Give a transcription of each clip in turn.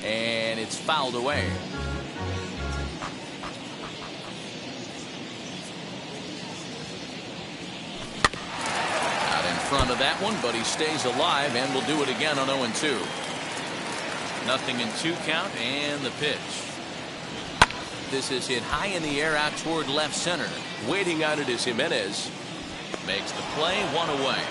and it's fouled away. Out in front of that one, but he stays alive and will do it again on 0-2. 0-2 count and the pitch. This is hit high in the air out toward left center. Waiting on it is Jimenez. Makes the play, one away.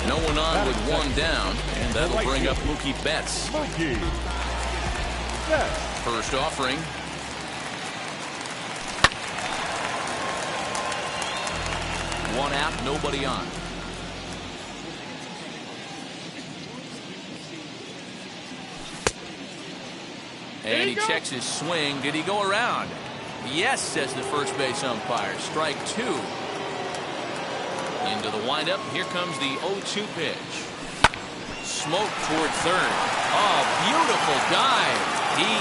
No one on with one down, and that'll bring up Mookie Betts. First offering. One out, nobody on. And he checks his swing. Did he go around? Yes, says the first base umpire. Strike two. Into the windup. Here comes the 0-2 pitch. Smoke toward third. Oh, beautiful dive. He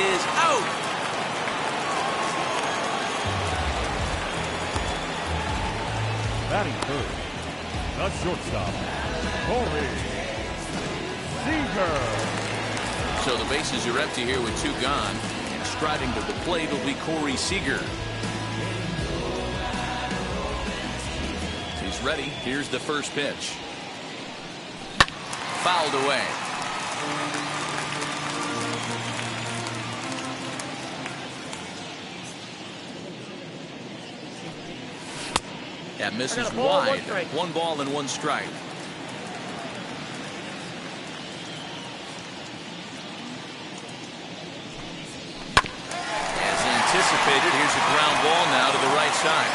is out. Batting third, the shortstop, Corey Seager. So the bases are empty here with two gone. And striding to the plate will be Corey Seager. He's ready. Here's the first pitch. Fouled away. That misses wide. 1 ball and 1 strike. As anticipated, here's a ground ball now to the right side.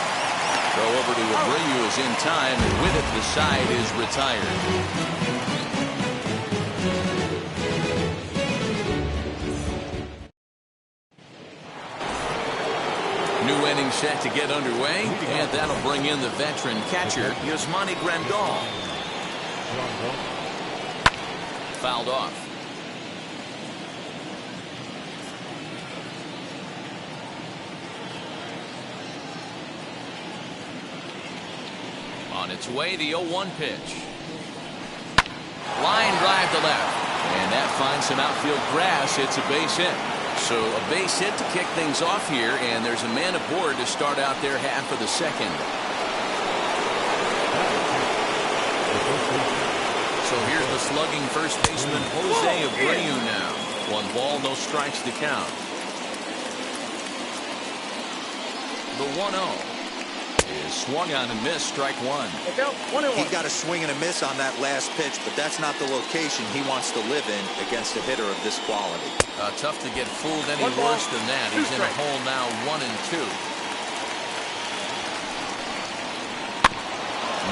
Throw over to Abreu is in time, and with it, the side is retired. New inning set to get underway, and that'll bring in the veteran catcher, Yasmani Grandal. Fouled off. On its way, the 0-1 pitch. Line drive to left, and that finds some outfield grass. It's a base hit. So a base hit to kick things off here, and there's a man aboard to start out their half of the second. So here's the slugging first baseman Jose Abreu now. 1 ball, no strikes to count. The 1-0 is swung on and missed, strike one. He got a swing and a miss on that last pitch, but that's not the location he wants to live in against a hitter of this quality. Tough to get fooled any worse than that. He's in a hole now, 1-2.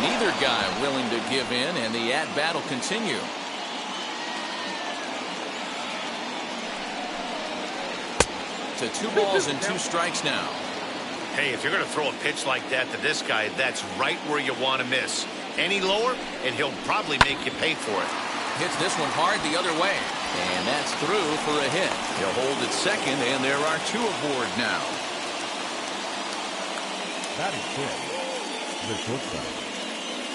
Neither guy willing to give in, and the at-bat will continue. To 2 balls and 2 strikes now. Hey, if you're going to throw a pitch like that to this guy, that's right where you want to miss. Any lower, and he'll probably make you pay for it. Hits this one hard the other way. And that's through for a hit. He'll hold at second, and there are 2 aboard now. Batting fifth, the shortstop,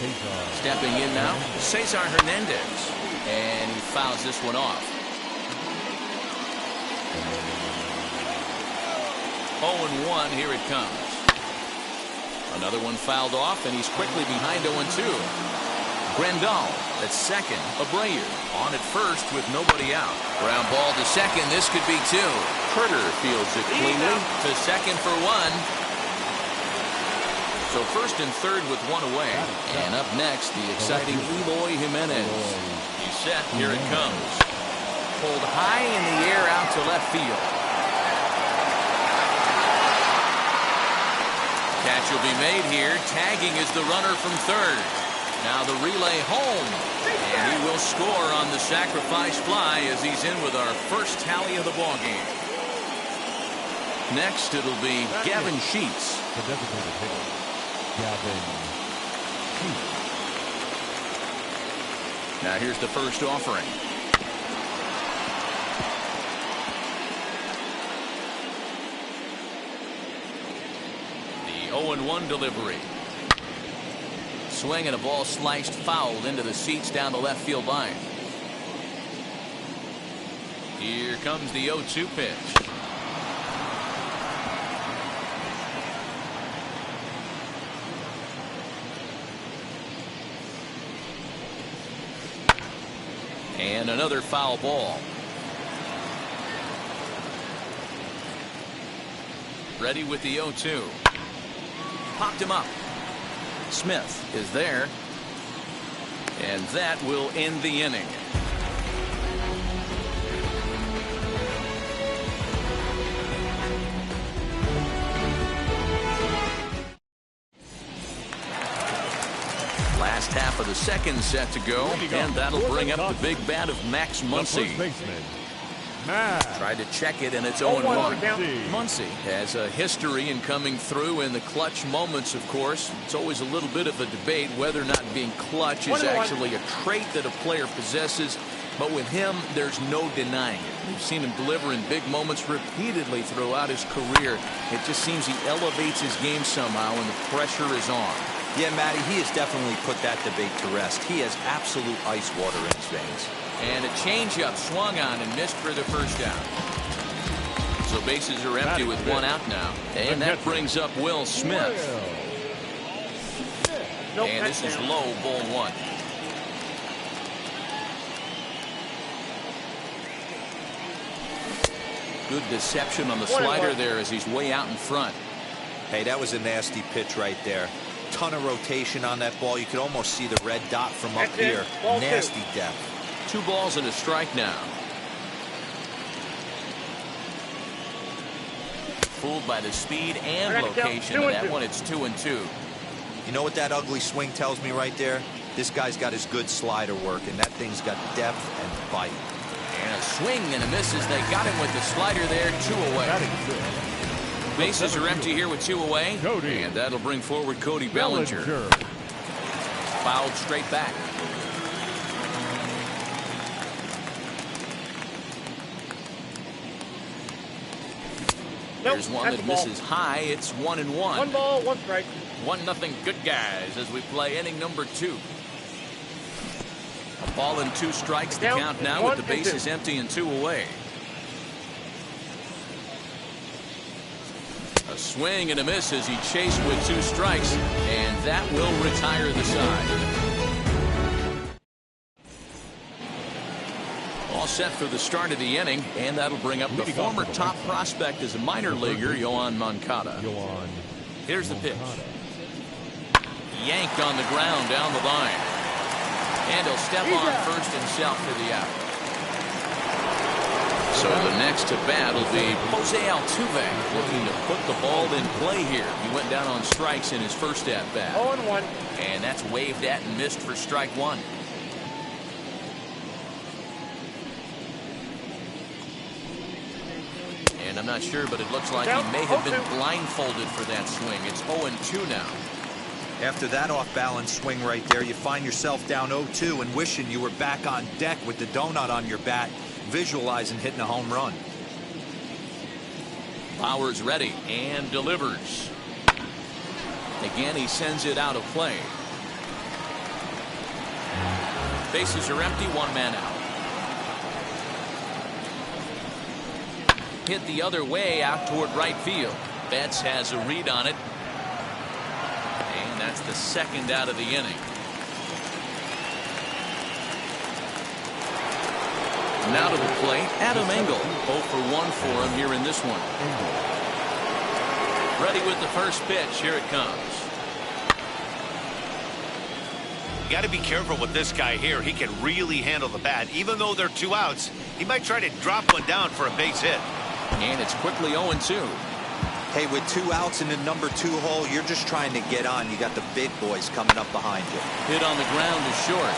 Cesar. Stepping in now, Cesar Hernandez. And he fouls this one off. 0-1, here it comes. Another one fouled off, and he's quickly behind 0-2. Grandal at second. Abreu on at first with nobody out. Ground ball to second. This could be 2. Herter fields it cleanly to second for 1. So first and third with 1 away. And up next, the exciting Eloy Jimenez. He's set. Here it comes. Pulled high in the air out to left field. Catch will be made here. Tagging is the runner from third. Now the relay home. And he will score on the sacrifice fly as he's in with our first tally of the ballgame. Next, it'll be Gavin Sheets. The designated hitter, Gavin Sheets. Now here's the first offering. The 0-1 delivery. swing and a ball sliced foul into the seats down the left field line. Here comes the 0-2 pitch. And another foul ball. Ready with the 0-2. Popped him up. Smith is there. And that will end the inning. Last half of the second set to go, and that'll bring up the big bat of Max Muncy. Tried to check it, and it's 0-1. Muncy has a history in coming through in the clutch moments, of course. It's always a little bit of a debate whether or not being clutch is actually a trait that a player possesses. But with him, there's no denying it. We've seen him deliver in big moments repeatedly throughout his career. It just seems he elevates his game somehow when the pressure is on. Yeah, Matty, he has definitely put that debate to rest. He has absolute ice water in his veins. And a changeup swung on and missed for the first down. So bases are empty with one out now. And that brings up Will Smith. And this is low, ball one. Good deception on the slider there as he's way out in front. Hey, that was a nasty pitch right there. Ton of rotation on that ball. You could almost see the red dot from up here. Nasty depth. 2 balls and a strike now. Fooled by the speed and location of that one. It's 2-2. You know what that ugly swing tells me right there? This guy's got his good slider work, and that thing's got depth and bite. And a swing and a miss as they got him with the slider there. 2 away. Bases are empty here with 2 away. And that'll bring forward Cody Bellinger. Fouled straight back. There's one that misses high. It's 1-1. 1 ball, 1 strike. 1-0 good guys as we play inning number 2. A ball and 2 strikes to count now with the bases empty and 2 away. A swing and a miss as he chased with 2 strikes, and that will retire the side. All set for the start of the inning, and that'll bring up the former top prospect as a minor leaguer, Yoan Moncada. Here's the pitch. Yanked on the ground down the line. And he'll step on first himself for the out. So the next to bat will be Jose Altuve, looking to put the ball in play here. He went down on strikes in his first at bat. 0-1. And that's waved at and missed for strike 1. And I'm not sure, but it looks like he may have been blindfolded for that swing. It's 0-2 now. After that off-balance swing right there, you find yourself down 0-2 and wishing you were back on deck with the donut on your bat, visualizing hitting a home run. Bauer's ready and delivers. Again, he sends it out of play. Bases are empty, 1 man out. Hit the other way out toward right field. Betts has a read on it. And that's the second out of the inning. Now to the plate, Adam Engel. 0 for 1 for him here in this one. Ready with the first pitch. Here it comes. You got to be careful with this guy here. He can really handle the bat. Even though they're 2 outs, he might try to drop one down for a base hit. And it's quickly 0-2. Hey, with 2 outs in the number 2 hole, you're just trying to get on. You got the big boys coming up behind you. Hit on the ground is short.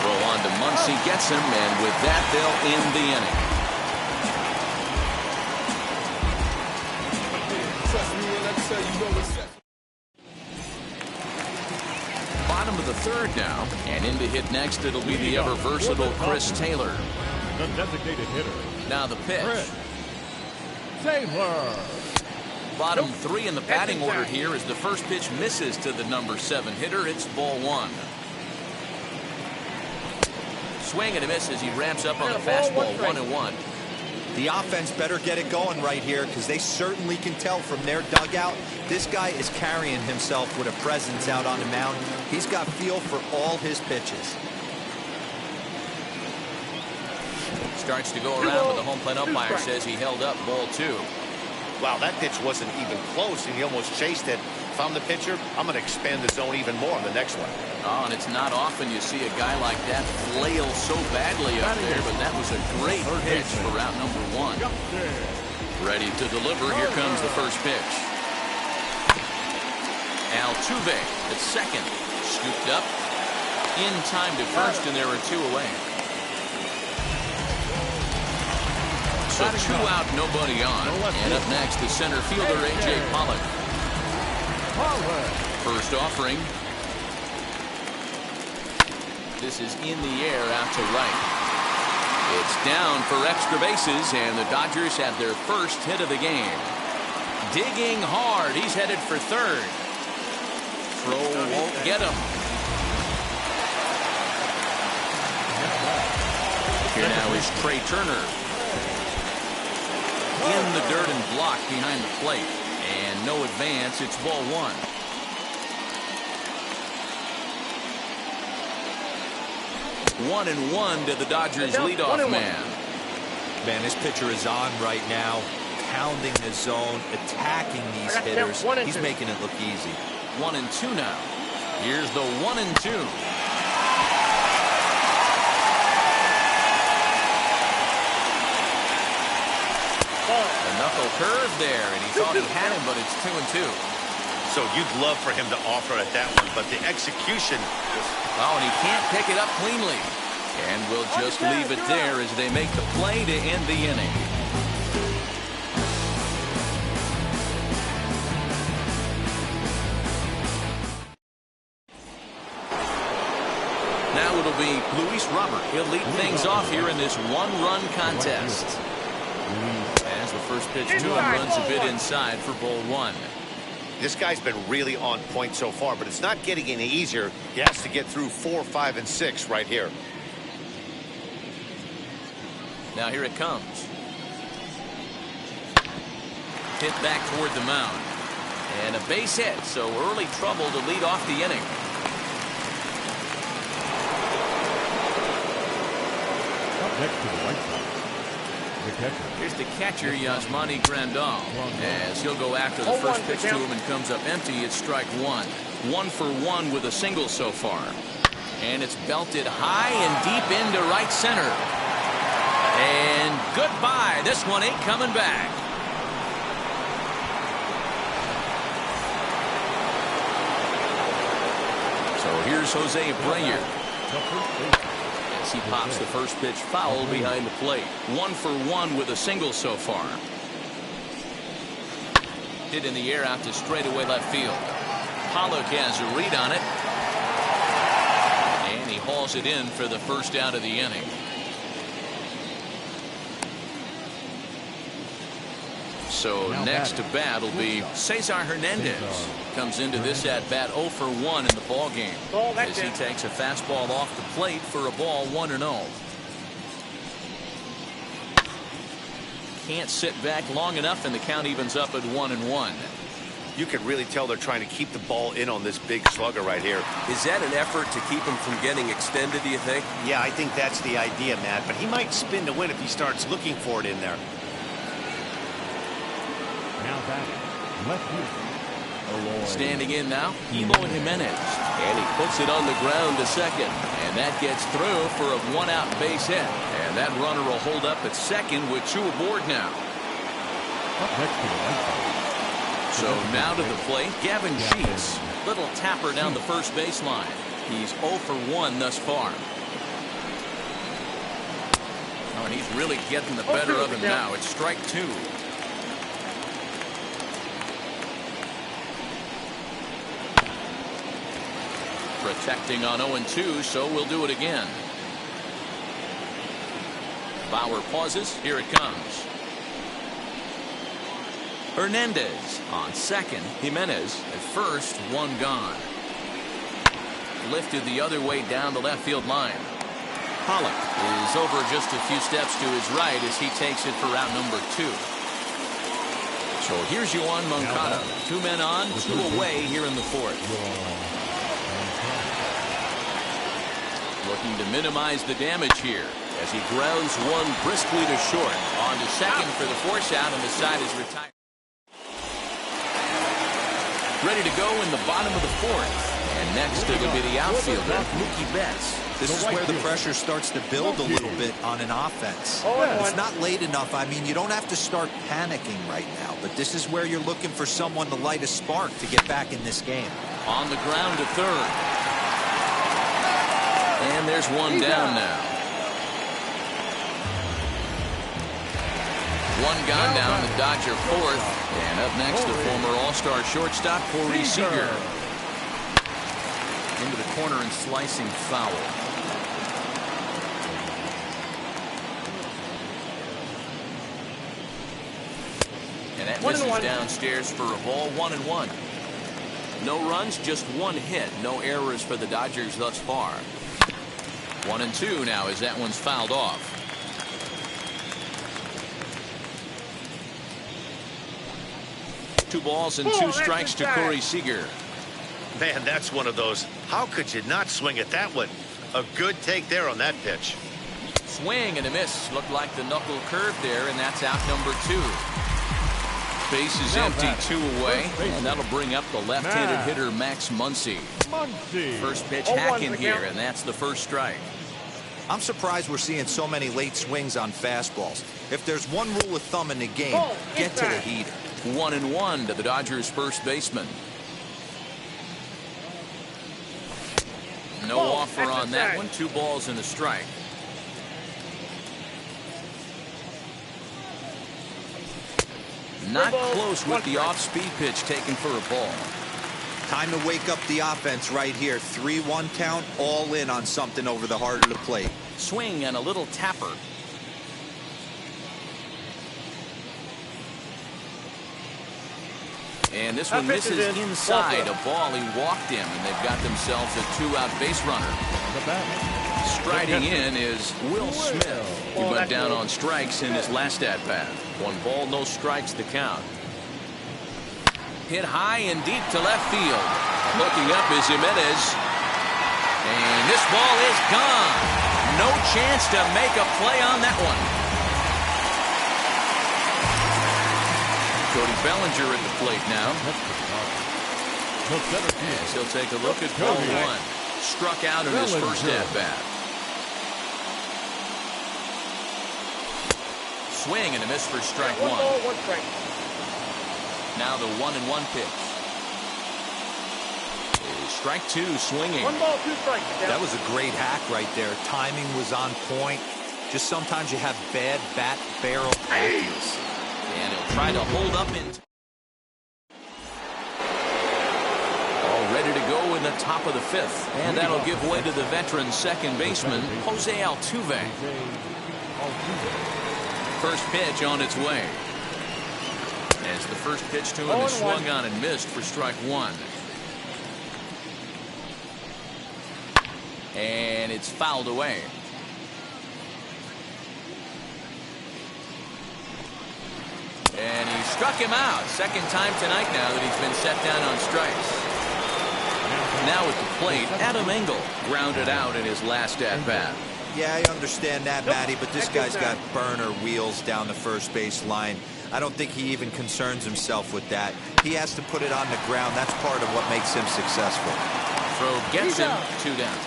Throw on to Muncy, gets him, and with that, they'll end the inning. Bottom of the 3rd now, and in to hit next, it'll be the ever versatile Chris Taylor. The designated hitter. Now the pitch. Chris Taylor. bottom three in the batting order here as the first pitch misses to the number 7 hitter. It's ball 1. Swing and a miss as he ramps up on the fastball. 1-1. The offense better get it going right here because they certainly can tell from their dugout this guy is carrying himself with a presence out on the mound. He's got feel for all his pitches. Starts to go around, but the home plate umpire says he held up ball 2. Wow, that pitch wasn't even close, and he almost chased it. If I'm the pitcher, I'm going to expand the zone even more on the next one. Oh, and it's not often you see a guy like that flail so badly up there, but that was a great pitch for route number 1. Ready to deliver. Here comes the first pitch. Altuve at second. Scooped up. In time to first, and there are 2 away. So 2 out, nobody on. And up next, the center fielder, A.J. Pollock. First offering. This is in the air out to right. It's down for extra bases, and the Dodgers have their first hit of the game. Digging hard. He's headed for third. Throw won't get him. Here now is Trey Turner. In the dirt and blocked behind the plate. And no advance. It's ball 1. One and one to the Dodgers leadoff man. Man, this pitcher is on right now, pounding the zone, attacking these hitters. He's making it look easy. 1-2 now. Here's the 1-2. A knuckle curve there, and he thought he had him, but it's 2-2. So you'd love for him to offer at that one, but the execution was... Oh, and he can't pick it up cleanly. And we'll just leave it there as they make the play to end the inning. Now it'll be Luis Robert. He'll lead things off here in this 1-run contest. As the first pitch to him runs a bit inside for ball 1. This guy's been really on point so far, but it's not getting any easier. He has to get through 4, 5, and 6 right here. Now here it comes. Hit back toward the mound. And a base hit, so early trouble to lead off the inning. Up next to the White Sox, the catcher. Here's the catcher, Yasmani Grandal, as he'll go after the first pitch to him and comes up empty. It's strike 1. 1 for 1 with a single so far. And it's belted high and deep into right center. And goodbye. This one ain't coming back. So here's Jose Abreu. As he pops the first pitch foul behind the plate. 1 for 1 with a single so far. Hit in the air out to straightaway left field. Pollock has a read on it. And he hauls it in for the first out of the inning. So next to bat will be Cesar Hernandez. Comes into this at bat 0 for 1 in the ball game as he takes a fastball off the plate for a ball 1-0. Can't sit back long enough, and the count evens up at 1-1. You can really tell they're trying to keep the ball in on this big slugger right here. Is that an effort to keep him from getting extended, do you think? Yeah, I think that's the idea, Matt, but he might spin to win if he starts looking for it in there. Now batting, left field. Standing in now, Eloy Jimenez. And he puts it on the ground to second. And that gets through for a 1-out base hit. And that runner will hold up at second with 2 aboard now. Up next to the White Sox. So now to the plate, Gavin Sheets. Little tapper down the first baseline. He's 0 for 1 thus far. Oh, and he's really getting the better of him now. It's strike 2. Protecting on 0-2, so we'll do it again. Bauer pauses. Here it comes. Hernandez on second. Jimenez at first. One gone. Lifted the other way down the left field line. Pollock is over just a few steps to his right as he takes it for out number 2. So here's Yoan Moncada. 2 men on, 2 away here in the 4th. Looking to minimize the damage here as he grounds one briskly to short. On to second for the force out, and the side is retired. Ready to go in the bottom of the 4th. And next it'll be the outfielder, Mookie Betts. This is where the pressure starts to build a little bit on an offense. It's not late enough. I mean, you don't have to start panicking right now, but this is where you're looking for someone to light a spark to get back in this game. On the ground to third. And there's one down now. One gone down the Dodger 4th. And up next, the former All-Star shortstop, Corey Seager. Into the corner and slicing foul. And that misses downstairs for a ball. 1-1. No runs, just 1 hit. No errors for the Dodgers thus far. 1-2 now as that one's fouled off. Two balls and 2 strikes to Corey Seager. Man, that's one of those. How could you not swing at that one? A good take there on that pitch. Swing and a miss. Looked like the knuckle curve there, and that's out number 2. Base is empty, 2 away, and that'll bring up the left-handed hitter Max Muncy. First pitch hacking here, and that's the first strike. I'm surprised we're seeing so many late swings on fastballs. If there's one rule of thumb in the game, get to the heater. 1-1 to the Dodgers' first baseman. No offer on that one. 2 balls and a strike. Not close with the off-speed pitch taken for a ball. Time to wake up the offense right here. 3-1 count, all in on something over the heart of the plate. Swing and a little tapper. And this one misses inside. A ball he walked him, and they've got themselves a 2-out base runner. Striding in is Will Smith. He went down on strikes in his last at-bat. 1 ball, no strikes to count. Hit high and deep to left field. Looking up is Jimenez. And this ball is gone. No chance to make a play on that one. Cody Bellinger at the plate now. As he'll take a look at ball 1. Struck out in his first at-bat. Swing and a miss for strike 1. Now the 1-1 pitch. Strike 2 swinging. 1 ball, 2 strikes. That was a great hack right there. Timing was on point. Just sometimes you have bad bat barrel accuracy. And he'll try to hold up in. All ready to go in the top of the 5th. And that'll give way to the veteran second baseman, Jose Altuve. First pitch on its way. As the first pitch to him is swung on and missed for strike 1. And it's fouled away. And he struck him out. Second time tonight now that he's been set down on strikes. Now at the plate, Adam Engel grounded out in his last at-bat. Yeah, I understand that, Matty, but this guy's got burner wheels down the first base line. I don't think he even concerns himself with that. He has to put it on the ground. That's part of what makes him successful. Throw gets him. 2 down.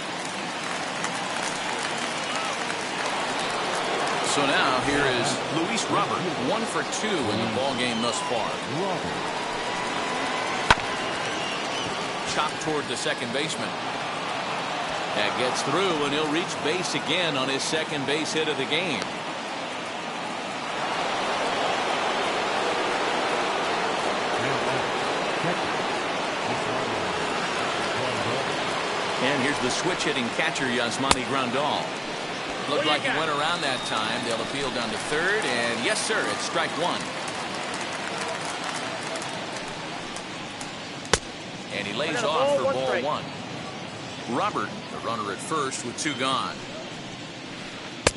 So now here is Luis Robert, 1 for 2 in the ball game thus far. Chopped toward the second baseman. That gets through, and he'll reach base again on his second base hit of the game. And here's the switch-hitting catcher, Yasmani Grandal. Looked like he went around that time. They'll appeal down to third, and yes, sir, it's strike 1. And he lays off for ball one. Robert, the runner at first with 2 gone.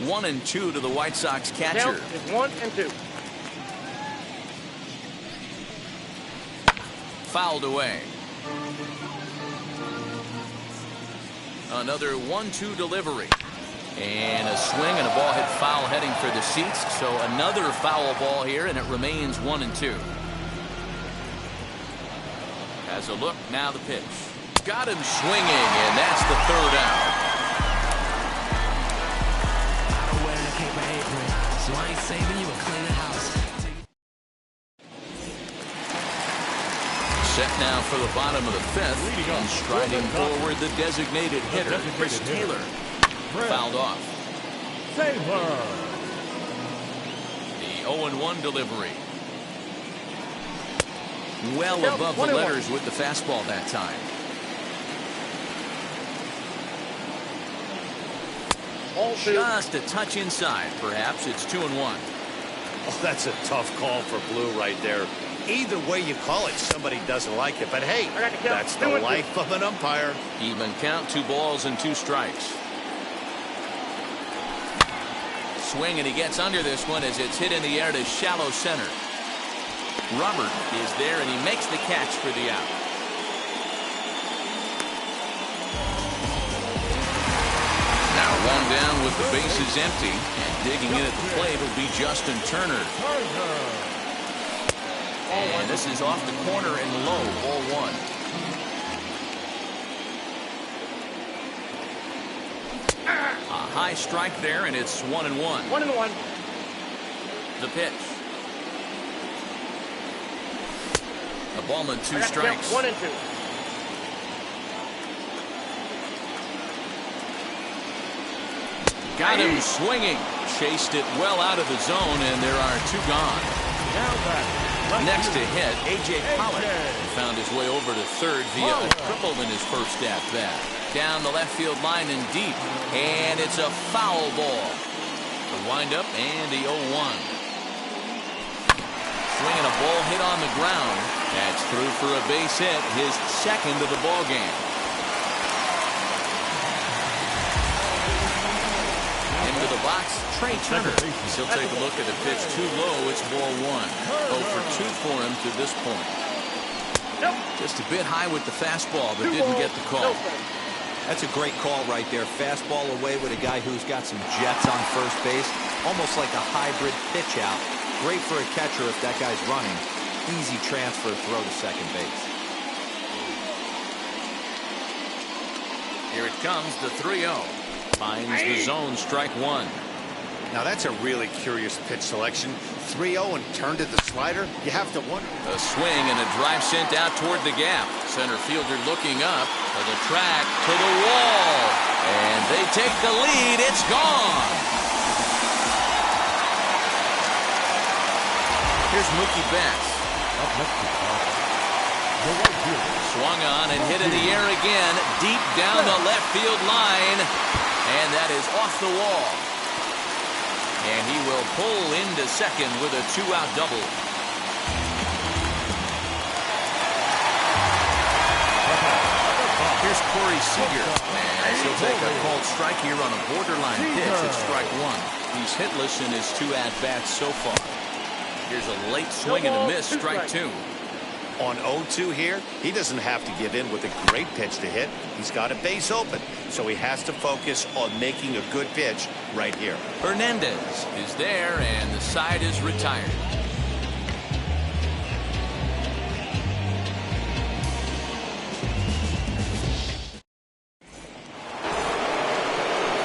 1-2 to the White Sox catcher. Count is 1-2. Fouled away. Another 1-2 delivery. And a swing and a ball hit foul heading for the seats. So another foul ball here, and it remains 1-2. As a look, now the pitch. Got him swinging, and that's the 3rd out. I don't wear a cape or apron, so I ain't saving you a clean house. Set now for the bottom of the 5th. And striding forward, the designated hitter, Chris Taylor. Fouled off. Taylor. The 0-1 delivery. Well above the letters with the fastball that time. Just a touch inside. Perhaps it's 2-1. Oh, that's a tough call for Blue right there. Either way you call it, somebody doesn't like it. But hey, that's the life of an umpire. Even count, 2 balls and 2 strikes. Swing, and he gets under this one as it's hit in the air to shallow center. Robert is there, and he makes the catch for the out. Now 1 down with the bases empty, and digging in at the plate will be Justin Turner. And this is off the corner and low, ball 1. A high strike there, and it's 1-1. 1-1. The pitch. A ball and 2 strikes. 1-2. Got him swinging. Chased it well out of the zone, and there are 2 gone. Next to hit, A.J. Pollock. He found his way over to third via a triple in his first at-bat. Down the left field line and deep, and it's a foul ball. The windup and the 0-1. Swinging a ball hit on the ground. That's through for a base hit, his 2nd of the ball game. Into the box, Trey Turner. He'll take a look at the pitch too low. It's ball 1. 0 for 2 for him to this point. Just a bit high with the fastball, but didn't get the call. That's a great call right there. Fastball away with a guy who's got some jets on first base. Almost like a hybrid pitch out. Great for a catcher if that guy's running. Easy transfer throw to second base. Here it comes, the 3-0. Finds the zone, strike 1. Now that's a really curious pitch selection. 3-0 and turned to the slider. You have to wonder. A swing and a drive sent out toward the gap. Center fielder looking up to the track, to the wall. And they take the lead. It's gone. Here's Mookie Betts. Swung on and hit in the air again, deep down the left field line. And that is off the wall. And he will pull into second with a 2-out double. Here's Corey Seager. And he'll take a called strike here on a borderline pitch at strike 1. He's hitless in his 2 at-bats so far. Here's a late swing and a miss, strike 2. On 0-2 here, he doesn't have to give in with a great pitch to hit. He's got a base open, so he has to focus on making a good pitch right here. Hernandez is there, and the side is retired.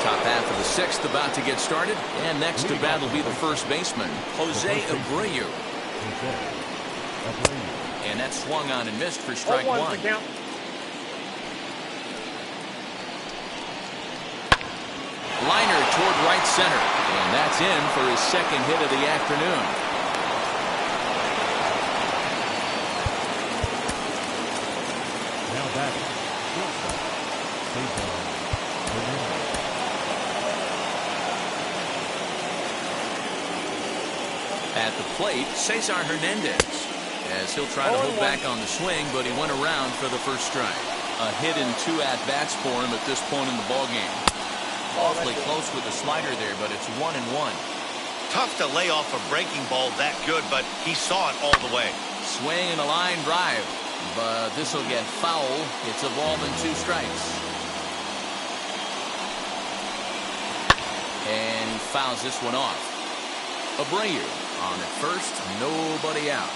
Top half of the 6th about to get started, and next to bat will be the first baseman, Jose Abreu. And that swung on and missed for strike 1. Liner toward right center, and that's in for his 2nd hit of the afternoon. Now back. At the plate, Cesar Hernandez. as he'll try to hold back on the swing, but he went around for the first strike. A hit in 2 at-bats for him at this point in the ballgame. Awfully close with the slider there, but it's 1-1. Tough to lay off a breaking ball that good, but he saw it all the way. Swing and a line drive, but this will get foul. It's a ball and 2 strikes. And he fouls this one off. Abreu on at first, nobody out.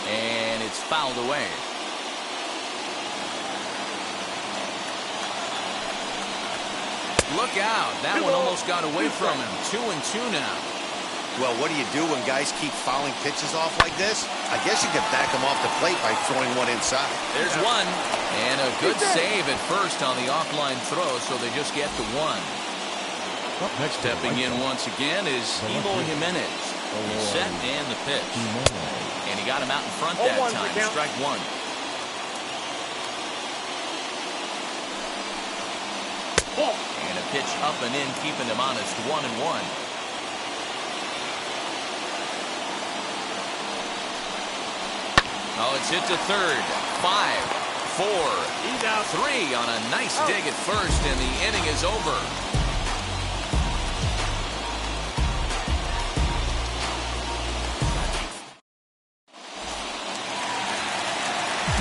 And it's fouled away. Look out. That one almost got away from him. 2-2 now. Well, what do you do when guys keep fouling pitches off like this? I guess you can back them off the plate by throwing one inside. There's one. And a good save at first on the offline throw, so they just get to 1. Up next, Stepping in once again is Eloy Jimenez. Set and the pitch. And he got him out in front that time. Strike 1. And a pitch up and in, keeping him honest. 1-1. Oh, it's hit to third. 5, 4, 3 on a nice dig at first, and the inning is over.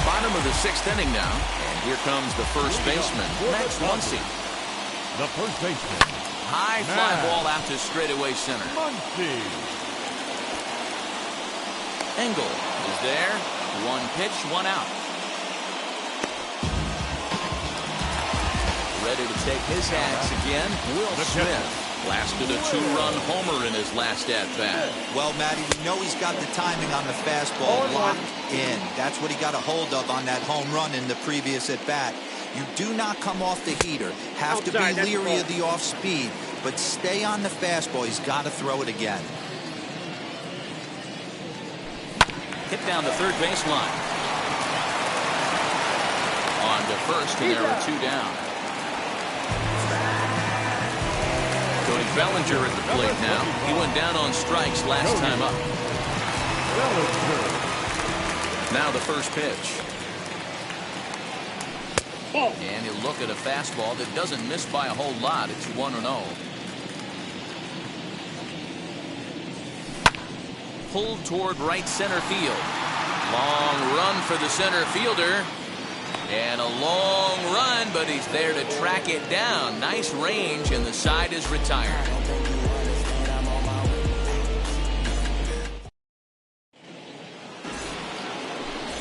Bottom of the 6th inning now, and here comes the first baseman, Max Muncy. the first baseman. High fly ball out to straightaway center. Muncy. Engel is there. 1 pitch, 1 out. Ready to take his hacks again, Will Smith. Blasted a 2-run homer in his last at-bat. Well, Matty, we know he's got the timing on the fastball locked in. That's what he got a hold of on that home run in the previous at-bat. You do not come off the heater. Have to be leery of the off-speed, but stay on the fastball. He's got to throw it again. Hit down the third baseline. On to first, and there are 2 down. Cody Bellinger at the plate now. He went down on strikes last time up. Now the first pitch. And he'll look at a fastball that doesn't miss by a whole lot. It's 1-0. Pulled toward right center field. Long run for the center fielder. And a long run, but he's there to track it down. Nice range, and the side is retired.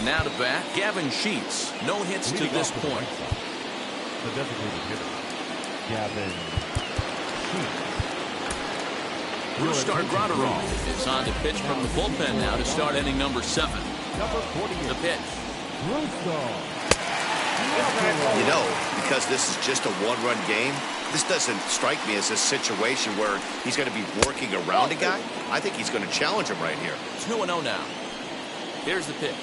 Now to bat, Gavin Sheets. No hits to this point. The designated hitter, Gavin Sheets. Rustar Graterol is on to pitch from the bullpen now to start inning number 7. Number 48. The pitch. Rustar. You know, because this is just a 1-run game, this doesn't strike me as a situation where he's going to be working around a guy. I think he's going to challenge him right here. 2-0 now. Here's the pitch.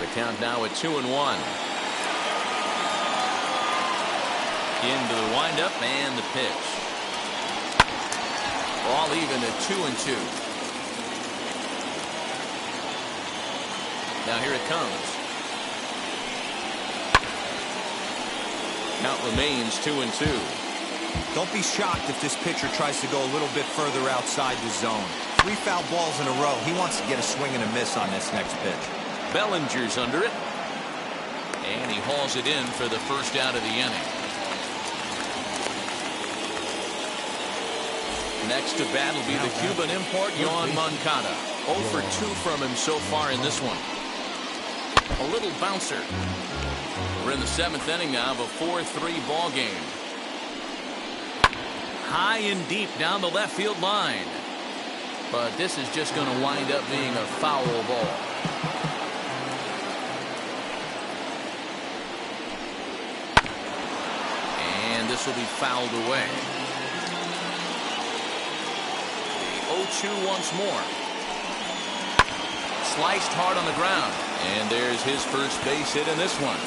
The count now at 2-1. Into the windup and the pitch. All even at 2-2. Now here it comes. Count remains 2-2. Don't be shocked if this pitcher tries to go a little bit further outside the zone. 3 foul balls in a row. He wants to get a swing and a miss on this next pitch. Bellinger's under it. And he hauls it in for the first out of the inning. Next to bat will be the Cuban import, Yoan Moncada. 0 for 2 from him so far in this one. A little bouncer. We're in the 7th inning now of a 4-3 ball game. High and deep down the left field line. But this is just going to wind up being a foul ball. And this will be fouled away. The 0-2 once more. Sliced hard on the ground. And there's his first base hit in this one.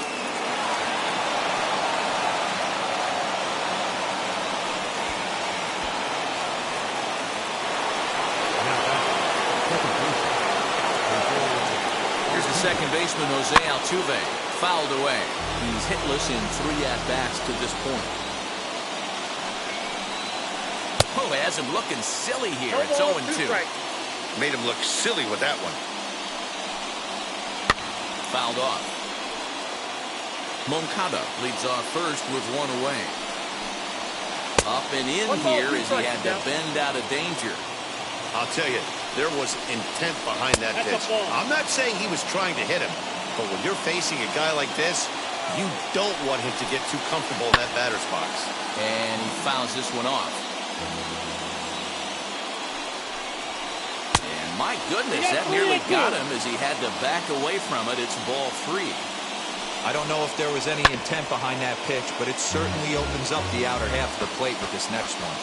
second baseman Jose Altuve fouled away. He's hitless in 3 at-bats to this point. Oh, has him looking silly here. It's 0-2. Made him look silly with that one. Fouled off. Moncada leads off first with 1 away. Up and in here as he had to bend out of danger. I'll tell you, there was intent behind that pitch. I'm not saying he was trying to hit him, but when you're facing a guy like this, you don't want him to get too comfortable in that batter's box. And he fouls this one off. And my goodness, that nearly got him as he had to back away from it. It's ball 3. I don't know if there was any intent behind that pitch, but it certainly opens up the outer half of the plate with this next one.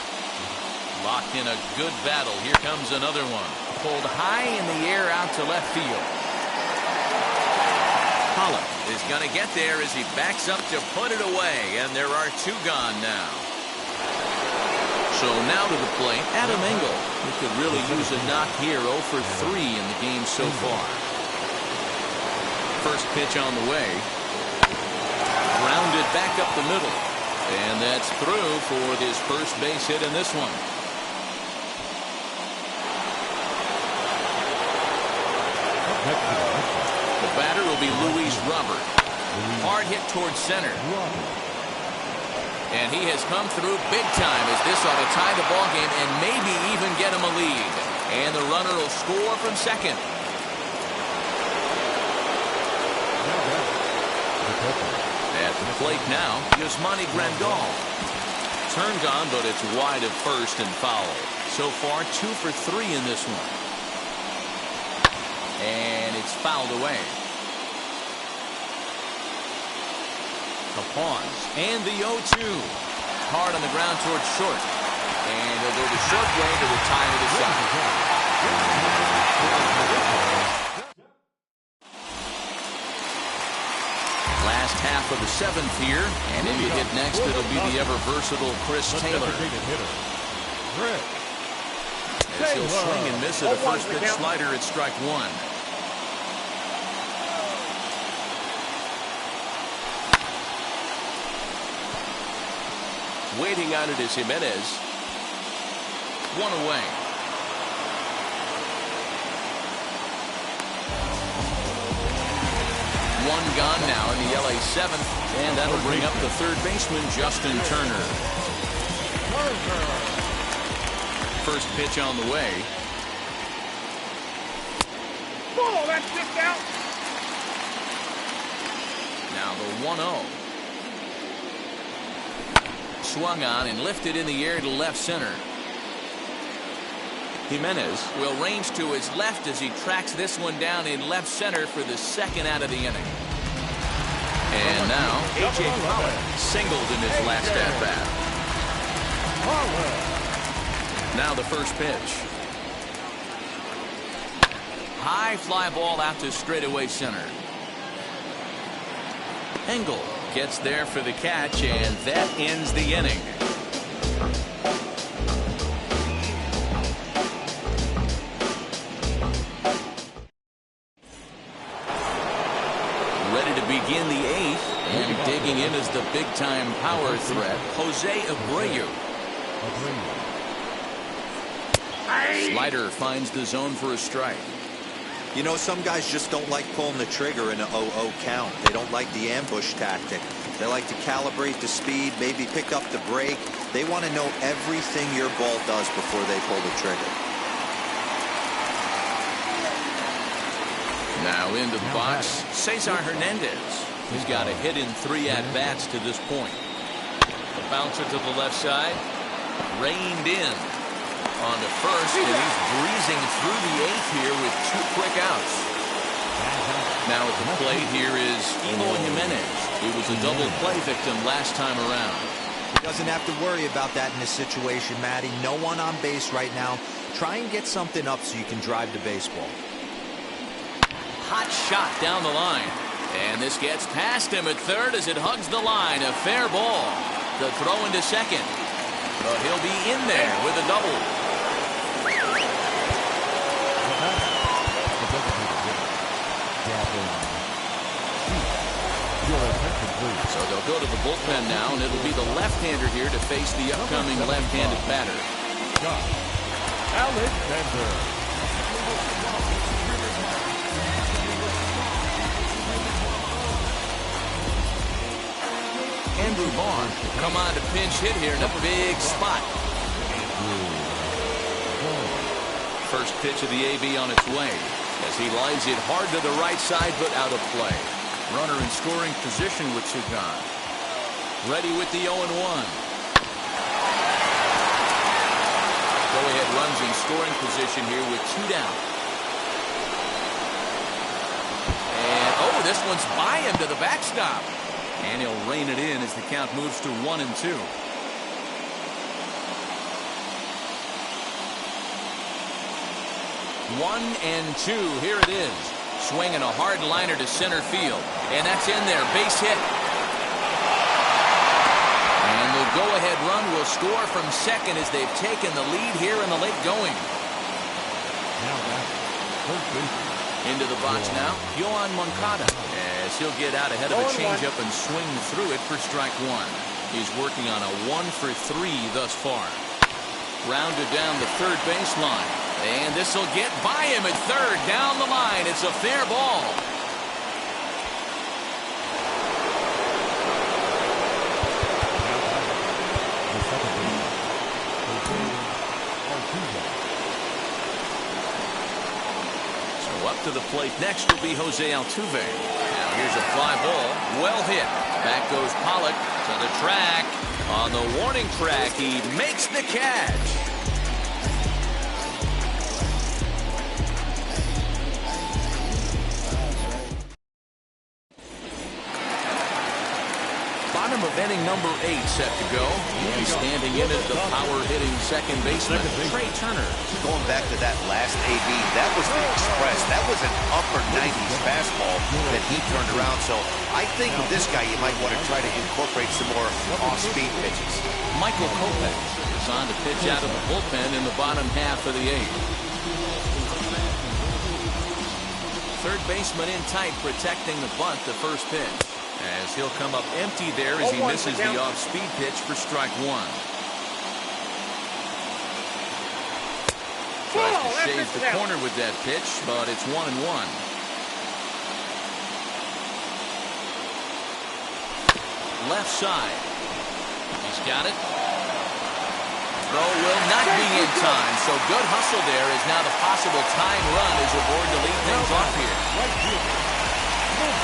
Locked in a good battle. Here comes another one. Pulled high in the air out to left field. Pollock is going to get there as he backs up to put it away, and there are 2 gone now. So now to the plate, Adam Engel. He could really use a knock here. 0 for 3 in the game so far. First pitch on the way. Grounded back up the middle. And that's through for his first base hit in this one. The batter will be Luis Robert. Hard hit towards center. And he has come through big time as this ought to tie the ball game and maybe even get him a lead. And the runner will score from second. At the plate now, Yasmani Grandal. Turned on, but it's wide of first and foul. So far, 2 for 3 in this one. And it's fouled away. The pause. And the 0-2. Hard on the ground towards short. And he'll go the short way to retire the side. Last half of the 7th here, and in to hit next, it'll be the ever-versatile Chris Taylor. As he'll swing and miss at a first pitch slider at strike 1. Waiting on it is Jimenez. 1 away. One gone now in the LA 7th, and that'll bring up the third baseman, Justin Turner. First pitch on the way. Oh, that's just out. Now the 1-0. Swung on and lifted in the air to left center. Jimenez will range to his left as he tracks this one down in left center for the second out of the inning. And now A.J. Pollock singled in his last at-bat. Now the first pitch. High fly ball out to straightaway center. Engel gets there for the catch, and that ends the inning. Ready to begin the 8th, and digging in is the big-time power threat, Jose Abreu. Slider finds the zone for a strike. You know, some guys just don't like pulling the trigger in an 0-0 count. They don't like the ambush tactic. They like to calibrate the speed, maybe pick up the brake. They want to know everything your ball does before they pull the trigger. Now into the box, Cesar Hernandez. He's got a hit in 3 at-bats to this point. The bouncer to the left side, reined in. On to first, and he's breezing through the 8th here with 2 quick outs. Now at the plate here is Eloy Jimenez. He was a double play victim last time around. He doesn't have to worry about that in this situation, Matty. No one on base right now. Try and get something up so you can drive the baseball. Hot shot down the line. And this gets past him at third as it hugs the line. A fair ball. The throw into second. But he'll be in there with a double. Your attention, please. So they'll go to the bullpen now, and it'll be the left-hander here to face the upcoming left-handed batter. Josh Alexander. Andrew Vaughn will come on to pinch hit here in a big spot. First pitch of the AB on its way as he lines it hard to the right side, but out of play. Runner in scoring position with two gone. Ready with the 0-1. Go-ahead runs in scoring position here with two down. And, oh, this one's by him to the backstop. And he'll rein it in as the count moves to 1-2. 1-2. Here it is. Swinging a hard liner to center field. And that's in there. Base hit. And the go-ahead run will score from second as they've taken the lead here in the late going. Now back. First base. Into the box now, Yoan Moncada, as he'll get out ahead of a changeup and swing through it for strike one. He's working on a 1-for-3 thus far. Rounded down the third baseline, and this will get by him at third down the line. It's a fair ball. The second baseman. Altuve. Up to the plate next will be Jose Altuve. Now here's a fly ball. Well hit. Back goes Pollock to the track. On the warning track, he makes the catch. Bottom of inning number 8 set to go. And standing in is the power-hitting second baseman, Trey Turner. Going back to that last AB, that was the express. That was an upper 90s fastball that he turned around. So I think with this guy, you might want to try to incorporate some more off-speed pitches. Michael Kopech is on to pitch out of the bullpen in the bottom half of the 8th. Third baseman in tight, protecting the bunt, the first pitch. As he'll come up empty there as he misses the off-speed pitch for strike one. Tries to shave the corner with that pitch, but it's 1-1. Left side. He's got it. Throw will not be in time, so good hustle there as now the possible tying run is aboard to lead things off here.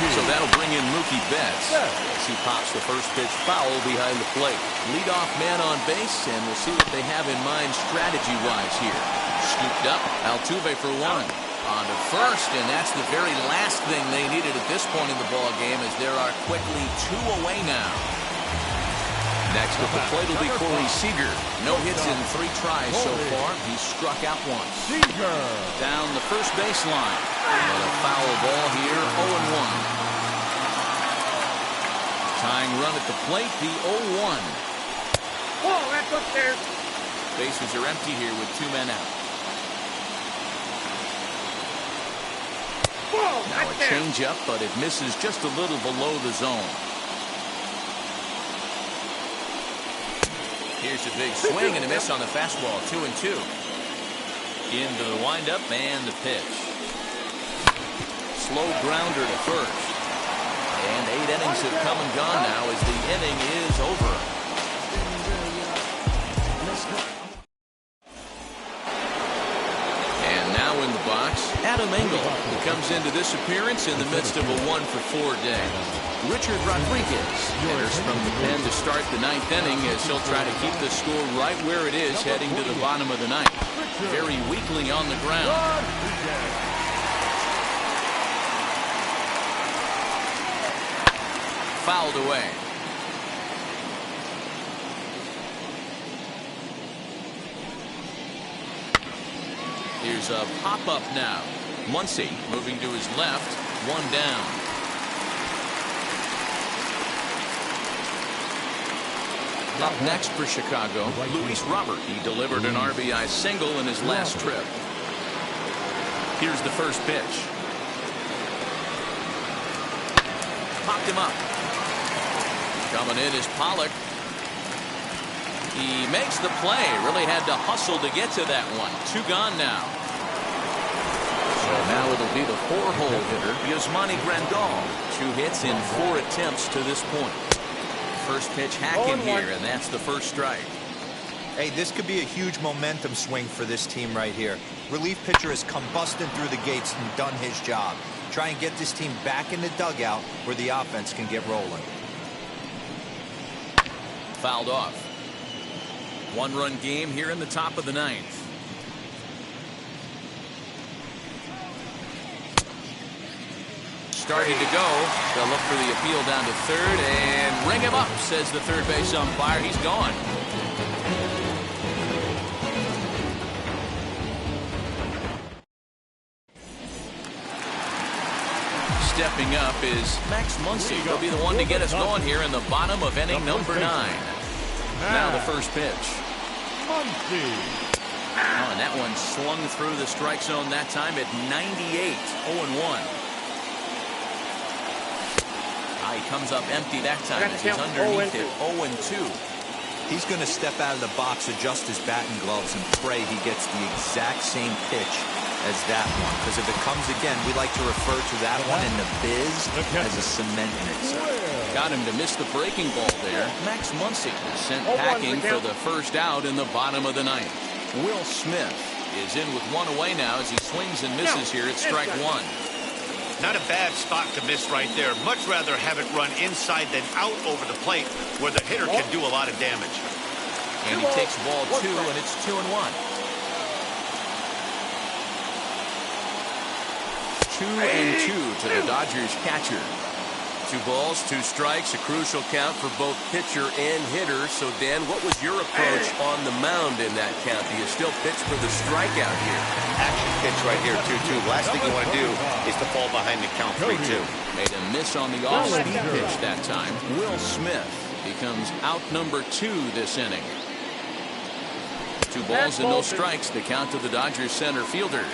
So that'll bring in Mookie Betts as he pops the first pitch foul behind the plate. Leadoff man on base, and we'll see what they have in mind strategy-wise here. Scooped up, Altuve for one. On to first, and that's the very last thing they needed at this point in the ball game, as there are quickly 2 away now. Next at the plate will be Corey Seager. No hits in 3 tries so far. He's struck out once. Seager. Down the first baseline. But a foul ball here, 0-1. Tying run at the plate, the 0-1. Whoa, that's upstairs. Bases are empty here with 2 men out. Whoa, Now a changeup, but it misses just a little below the zone. Here's a big swing and a miss on the fastball, 2-2. Into the windup and the pitch. Slow grounder to first. And 8 innings have come and gone now as the inning is over. And now in the box, Adam Engel, who comes into this appearance in the midst of a 1-for-4 day. Richard Rodriguez enters from the pen to start the 9th inning as he'll try to keep the score right where it is heading to the bottom of the 9th. Very weakly on the ground. Fouled away. Here's a pop-up now. Muncy moving to his left. 1 down. Up next for Chicago, Luis Robert. He delivered an RBI single in his last trip. Here's the first pitch. Popped him up. Coming in is Pollock. He makes the play. Really had to hustle to get to that one. 2 gone now. So now it'll be the 4-hole hitter, Yasmani Grandal. 2 hits in 4 attempts to this point. First pitch hacking here, and that's the first strike. Hey, this could be a huge momentum swing for this team right here. Relief pitcher has come busting through the gates and done his job. Try and get this team back in the dugout where the offense can get rolling. Fouled off. 1-run game here in the top of the 9th. Started to go. They'll look for the appeal down to third and ring him up, says the third base umpire. He's gone. Stepping up is Max Muncy. He'll be the one to get us going here in the bottom of inning number 9. Now the first pitch. Muncy. Oh, and that one slung through the strike zone that time at 98. 0-1. He comes up empty that time as he's underneath it. 0-2. He's going to step out of the box, adjust his batting gloves, and pray he gets the exact same pitch as that one. Because if it comes again, we like to refer to that one in the biz as a cement mixer. Got him to miss the breaking ball there. Max Muncy is sent packing for the first out in the bottom of the 9th. Will Smith is in with 1 away now as he swings and misses here at strike 1. Not a bad spot to miss right there. Much rather have it run inside than out over the plate where the hitter can do a lot of damage. And he takes ball 2, and it's 2-1. 2-2 to the Dodgers catcher. 2 balls, 2 strikes, a crucial count for both pitcher and hitter. So, Dan, what was your approach on the mound in that count? Do you still pitch for the strikeout here? Action pitch right here, 2-2. Last thing you want to do is to fall behind the count 3-2. Made a miss on the off-speed pitch that time. Will Smith becomes out number 2 this inning. 2 balls and no strikes, the count to the Dodgers center fielder.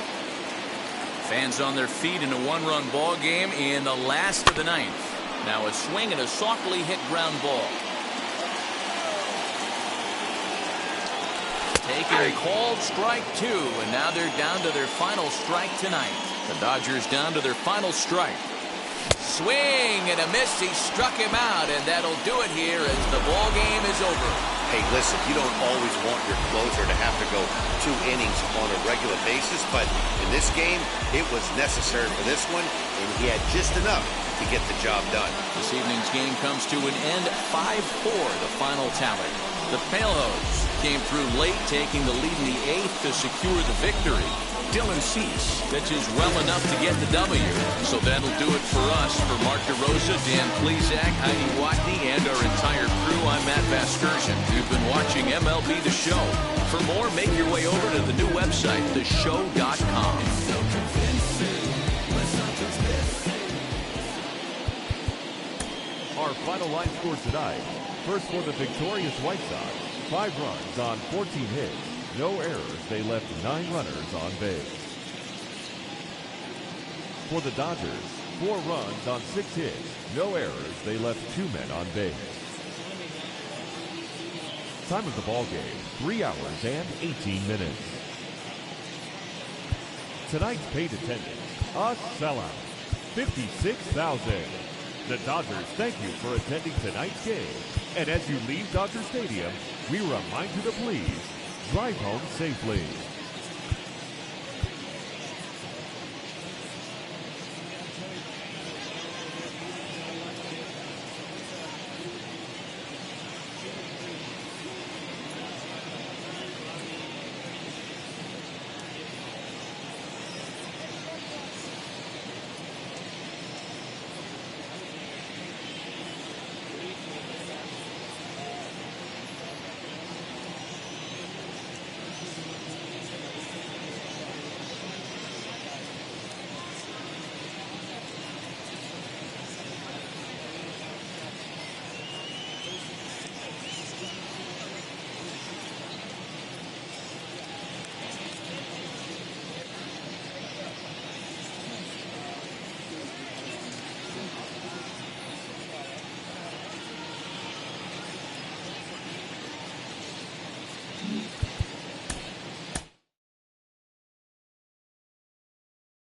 Fans on their feet in a 1-run ball game in the last of the 9th. Now a swing and a softly hit ground ball. Taken and called strike 2, and now they're down to their final strike tonight. The Dodgers down to their final strike. Swing and a miss. He struck him out, and that'll do it here as the ball game is over. Hey, listen, you don't always want your closer to have to go 2 innings on a regular basis, but in this game, it was necessary for this one, and he had just enough to get the job done. This evening's game comes to an end, 5-4, the final tally. The Palos came through late, taking the lead in the 8th to secure the victory. Dylan Cease pitches well enough to get the W. So that'll do it for us. For Mark DeRosa, Dan Plesac, Heidi Watney, and our entire crew, I'm Matt Vasgersian. You've been watching MLB The Show. For more, make your way over to the new website, theshow.com. Our final line score tonight. First for the victorious White Sox, 5 runs on 14 hits. No errors. They left 9 runners on base. For the Dodgers, 4 runs on 6 hits. No errors. They left 2 men on base. Time of the ball game, 3 hours and 18 minutes. Tonight's paid attendance, a sellout, 56,000. The Dodgers thank you for attending tonight's game. And as you leave Dodger Stadium, we remind you to please drive home safely.